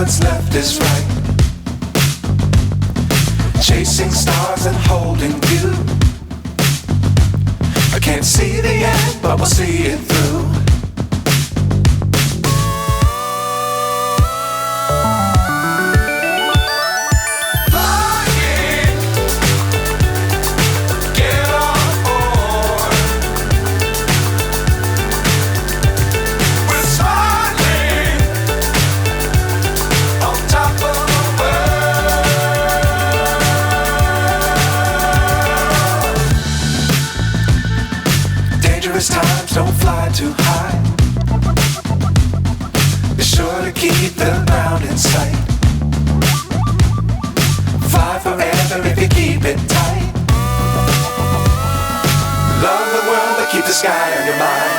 what's left is right. Chasing stars and holding you. I can't see the end, but we'll see it through. Times don't fly too high. Be sure to keep the ground in sight. Fly forever if you keep it tight. Love the world, but keep the sky on your mind.